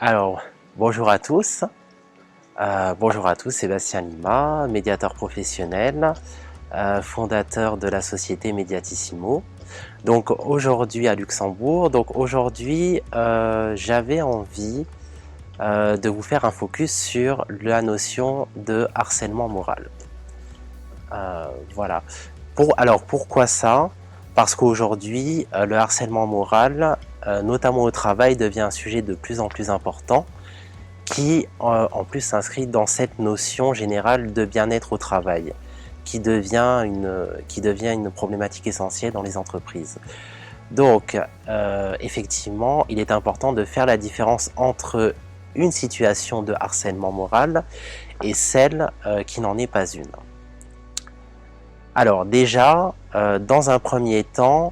Alors, bonjour à tous, Sébastien Lima, médiateur professionnel, fondateur de la société Mediatissimo. Donc aujourd'hui à Luxembourg, j'avais envie de vous faire un focus sur la notion de harcèlement moral. Voilà. Alors pourquoi ça? Parce qu'aujourd'hui, le harcèlement moral, notamment au travail, devient un sujet de plus en plus important qui en plus s'inscrit dans cette notion générale de bien-être au travail, qui devient une problématique essentielle dans les entreprises. Donc, effectivement, il est important de faire la différence entre une situation de harcèlement moral et celle qui n'en est pas une. Alors déjà, dans un premier temps,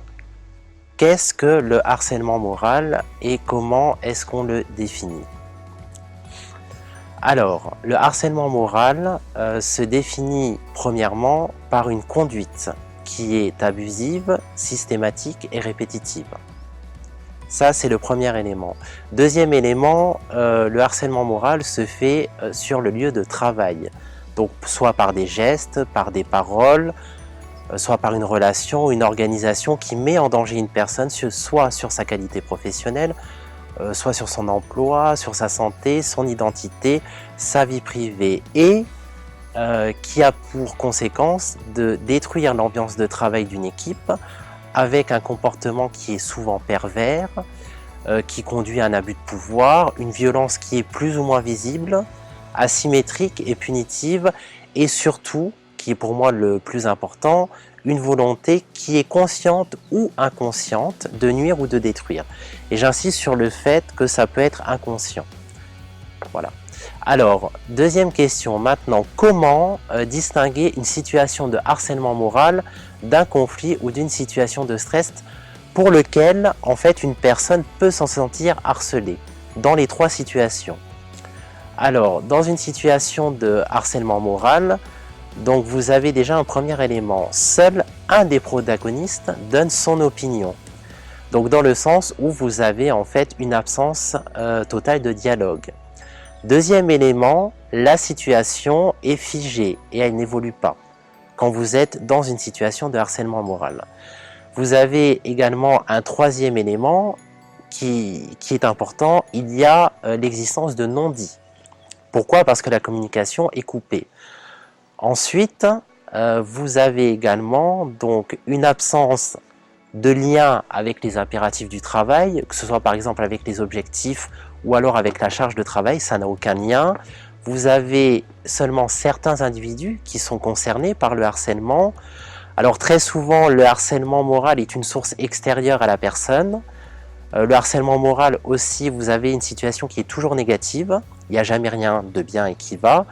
qu'est-ce que le harcèlement moral et comment est-ce qu'on le définit? Alors, le harcèlement moral se définit premièrement par une conduite qui est abusive, systématique et répétitive. Ça, c'est le premier élément. Deuxième élément, le harcèlement moral se fait sur le lieu de travail. Donc, soit par des gestes, par des paroles, soit par une relation, une organisation qui met en danger une personne, soit sur sa qualité professionnelle, soit sur son emploi, sur sa santé, son identité, sa vie privée, et qui a pour conséquence de détruire l'ambiance de travail d'une équipe avec un comportement qui est souvent pervers, qui conduit à un abus de pouvoir, une violence qui est plus ou moins visible, asymétrique et punitive, et surtout, qui est pour moi le plus important, une volonté qui est consciente ou inconsciente de nuire ou de détruire. Et j'insiste sur le fait que ça peut être inconscient. Voilà. Alors, deuxième question maintenant, comment distinguer une situation de harcèlement moral d'un conflit ou d'une situation de stress pour lequel, en fait, une personne peut s'en sentir harcelée dans les trois situations? Alors, dans une situation de harcèlement moral, donc vous avez déjà un premier élément. Seul un des protagonistes donne son opinion. Donc dans le sens où vous avez en fait une absence totale de dialogue. Deuxième élément, la situation est figée et elle n'évolue pas quand vous êtes dans une situation de harcèlement moral. Vous avez également un troisième élément qui est important, il y a l'existence de non-dits. Pourquoi? Parce que la communication est coupée. Ensuite, vous avez également donc une absence de lien avec les impératifs du travail, que ce soit par exemple avec les objectifs ou alors avec la charge de travail, ça n'a aucun lien. Vous avez seulement certains individus qui sont concernés par le harcèlement. Alors très souvent, le harcèlement moral est une source extérieure à la personne. Le harcèlement moral aussi, vous avez une situation qui est toujours négative, il n'y a jamais rien de bien et qui va.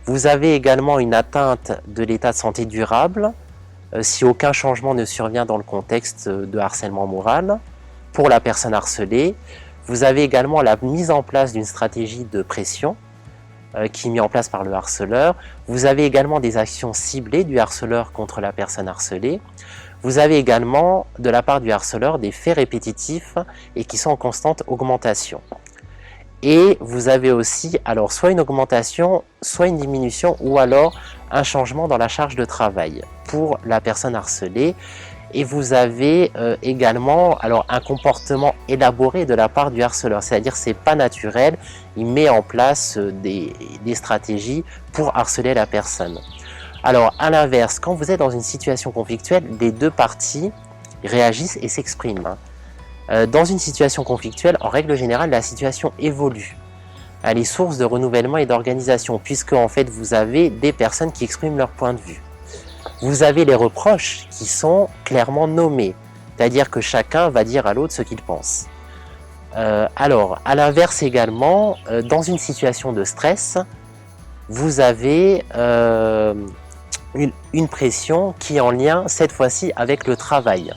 Vous avez également une atteinte de l'état de santé durable si aucun changement ne survient dans le contexte de harcèlement moral pour la personne harcelée. Vous avez également la mise en place d'une stratégie de pression qui est mise en place par le harceleur. Vous avez également des actions ciblées du harceleur contre la personne harcelée. Vous avez également de la part du harceleur des faits répétitifs et qui sont en constante augmentation. Et vous avez aussi alors soit une augmentation, soit une diminution ou alors un changement dans la charge de travail pour la personne harcelée. Et vous avez également alors un comportement élaboré de la part du harceleur, c'est-à-dire c'est pas naturel, il met en place des stratégies pour harceler la personne. Alors à l'inverse, quand vous êtes dans une situation conflictuelle, les deux parties réagissent et s'expriment. Dans une situation conflictuelle, en règle générale, la situation évolue. Elle est source de renouvellement et d'organisation, puisque en fait, vous avez des personnes qui expriment leur point de vue. Vous avez les reproches qui sont clairement nommés, c'est-à-dire que chacun va dire à l'autre ce qu'il pense. Alors, à l'inverse également, dans une situation de stress, vous avez une pression qui est en lien, cette fois-ci, avec le travail.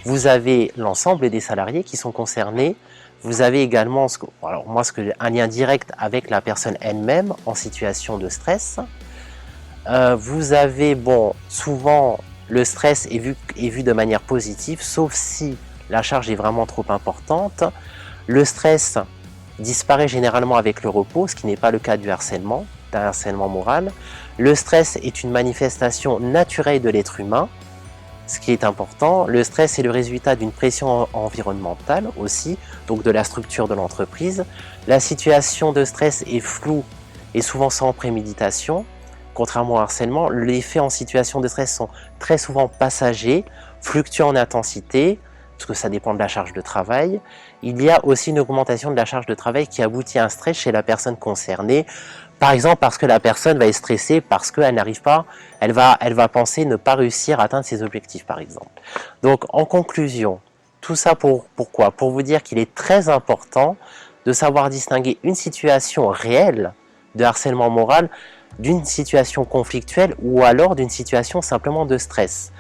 Vous avez l'ensemble des salariés qui sont concernés. Vous avez également un lien direct avec la personne elle-même en situation de stress. Vous avez, souvent, le stress est vu de manière positive, sauf si la charge est vraiment trop importante. Le stress disparaît généralement avec le repos, ce qui n'est pas le cas du harcèlement, d'un harcèlement moral. Le stress est une manifestation naturelle de l'être humain, ce qui est important. Le stress est le résultat d'une pression environnementale aussi, donc de la structure de l'entreprise. La situation de stress est floue et souvent sans préméditation. Contrairement au harcèlement, les faits en situation de stress sont très souvent passagers, fluctuent en intensité, parce que ça dépend de la charge de travail. Il y a aussi une augmentation de la charge de travail qui aboutit à un stress chez la personne concernée. Par exemple, parce que la personne va être stressée, parce qu'elle n'arrive pas, elle va penser ne pas réussir à atteindre ses objectifs, par exemple. Donc, en conclusion, tout ça pourquoi? Pour vous dire qu'il est très important de savoir distinguer une situation réelle de harcèlement moral d'une situation conflictuelle ou alors d'une situation simplement de stress.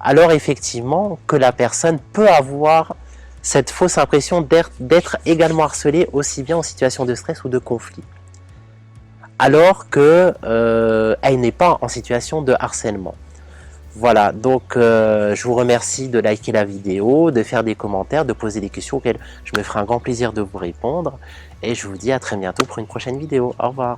Alors effectivement que la personne peut avoir cette fausse impression d'être également harcelée aussi bien en situation de stress ou de conflit, alors que elle n'est pas en situation de harcèlement. Voilà, donc je vous remercie de liker la vidéo, de faire des commentaires, de poser des questions auxquelles je me ferai un grand plaisir de vous répondre, et je vous dis à très bientôt pour une prochaine vidéo. Au revoir.